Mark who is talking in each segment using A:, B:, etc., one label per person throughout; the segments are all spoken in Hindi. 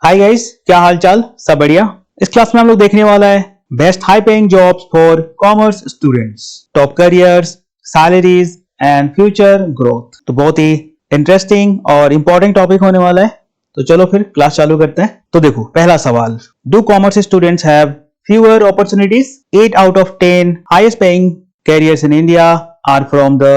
A: हाय गाइस, क्या हाल चाल? सब बढ़िया। इस क्लास में हम लोग देखने वाला है best high paying jobs for commerce students, top careers, salaries and future growth. तो बहुत ही इंटरेस्टिंग और इंपॉर्टेंट टॉपिक होने वाला है। तो चलो फिर क्लास चालू करते हैं। तो देखो, पहला सवाल, do commerce students have fewer opportunities? 8 out of 10 highest paying careers in India are from the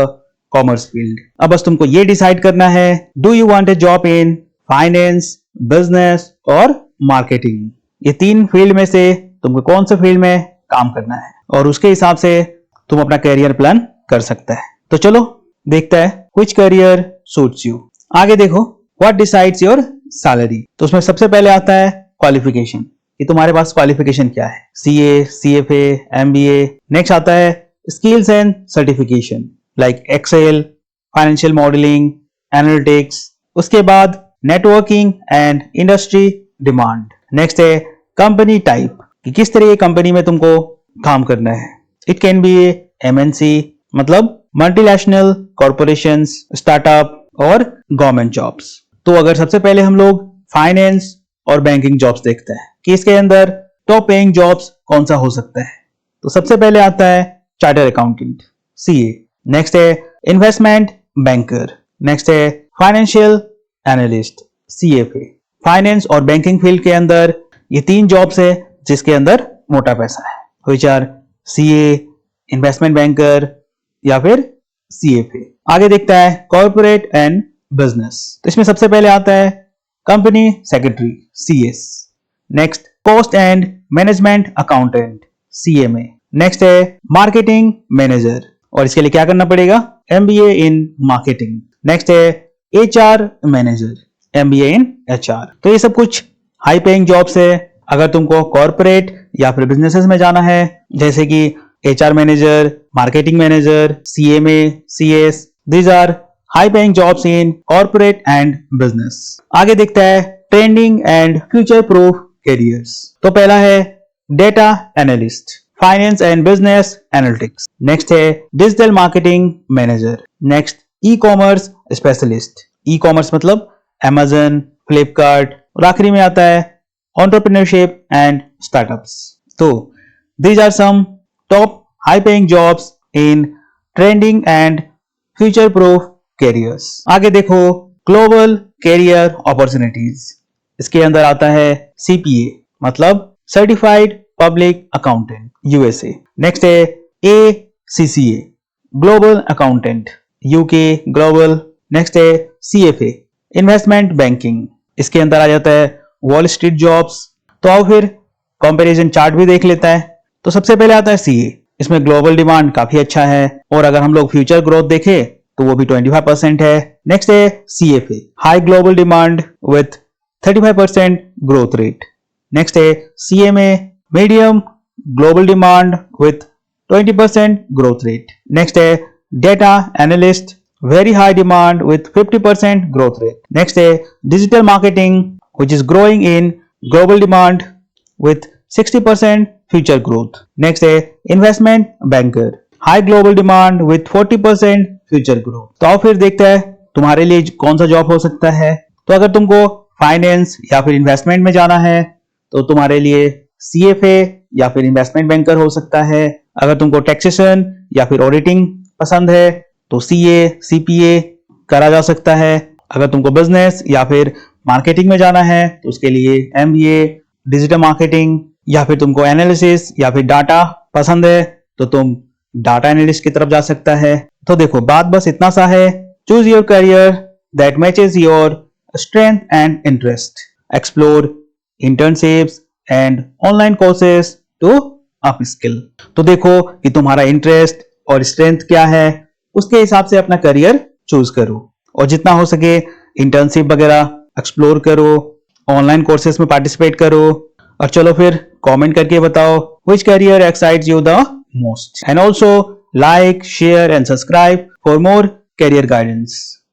A: commerce field. अब बस तुमको ये डिसाइड करना है, do you want a job in finance, business और marketing? ये तीन फील्ड में से तुमको कौन से फील्ड में काम करना है और उसके हिसाब से तुम अपना कैरियर प्लान कर सकता है। तो चलो देखते हैं which career suits you. आगे देखो, what decides your salary? तो उसमें सबसे पहले आता है क्वालिफिकेशन कि तुम्हारे पास क्वालिफिकेशन क्या है, सीए, सीएफए, एमबीए। नेक्स्ट आता है skills and certification like Excel, financial modelling, analytics. उसके बाद networking and industry demand. Next है कंपनी टाइप कि किस तरह की कंपनी में तुमको काम करना है। इट कैन बी एमएनसी मतलब मल्टीनेशनल कॉर्पोरेशंस, स्टार्टअप और गवर्नमेंट जॉब्स। तो अगर सबसे पहले हम लोग फाइनेंस और बैंकिंग जॉब्स देखते हैं कि इसके अंदर टॉप पेइंग जॉब्स कौन सा हो सकता है। तो सबसे पहले आता है चार्टर्ड अकाउंटेंट, सीए। नेक्स्ट है इन्वेस्टमेंट बैंकर। नेक्स्ट है फाइनेंशियल एनालिस्ट, सीएफए। फाइनेंस और बैंकिंग फील्ड के अंदर ये तीन जॉब्स है जिसके अंदर मोटा पैसा है, which are CA, investment banker या फिर सीएफए। आगे देखता है कॉर्पोरेट एंड बिजनेस। तो इसमें सबसे पहले आता है company secretary, CS. Next cost and management accountant, CMA. Next है मार्केटिंग मैनेजर और इसके लिए क्या करना पड़ेगा, एमबीए इन मार्केटिंग। नेक्स्ट है HR manager, MBA in HR. तो ये सब कुछ हाई पेइंग जॉब्स है। अगर तुमको कॉर्पोरेट या फिर बिजनेसेस में जाना है, जैसे कि HR manager, marketing manager, CMA, CS, these are high paying jobs in corporate and business. आगे देखता है trending and future proof careers. तो पहला है data analyst, finance and business analytics. Next है digital marketing manager. Next e commerce specialist, e commerce मतलब अमेजन, फ्लिपकार्ट। और आखिरी में आता है एंटरप्रेन्योरशिप एंड स्टार्टअप्स। तो these are some top high paying jobs in trending and future proof carriers. आगे देखो ग्लोबल कैरियर अपॉर्चुनिटीज। इसके अंदर आता है सीपीए मतलब certified public accountant, USA. Next है ACCA, global accountant, UK, global. Next है सीएफए, इन्वेस्टमेंट बैंकिंग। इसके अंदर आ जाता है वॉल स्ट्रीट जॉब्स। तो आओ फिर कंपैरिजन चार्ट भी देख लेता है। तो सबसे पहले आता है सीए। इसमें ग्लोबल डिमांड काफी अच्छा है और अगर हम लोग फ्यूचर ग्रोथ देखें तो वो भी 25% है। नेक्स्ट है CFA, high global demand with 35% growth rate. Next है CMA, medium global demand with 20% growth rate. Next है data analyst, very high demand with 50% growth rate. Next है digital marketing which is growing in global demand with 60% future growth. Next है investment banker, high global demand with 40% future growth. तो आओ फिर देखते हैं तुम्हारे लिए कौन सा जॉब हो सकता है। तो अगर तुमको फाइनेंस या फिर इन्वेस्टमेंट में जाना है तो तुम्हारे लिए सीएफए या फिर इन्वेस्टमेंट बैंकर हो सकता है। अगर तुमको टैक्सेशन या फिर ऑडिटिंग पसंद है तो सीए, सीपीए करा जा सकता है। अगर तुमको बिजनेस या फिर मार्केटिंग में जाना है तो उसके लिए एमबीए, डिजिटल मार्केटिंग, या फिर तुमको एनालिसिस या फिर डाटा पसंद है तो तुम डाटा एनालिस्ट की तरफ जा सकता है। तो देखो, बात बस इतना सा है, choose your career that matches your strength and interest, explore internships and online courses to upskill. तो देखो कि तुम्हारा इंटरेस्ट और स्ट्रेंथ क्या है, उसके हिसाब से अपना करियर चूज करो और जितना हो सके इंटर्नशिप वगैरह एक्सप्लोर करो, ऑनलाइन कोर्सेज में पार्टिसिपेट करो। और चलो फिर कमेंट करके बताओ which career excites you the most, and also like, share and subscribe for more career guidance.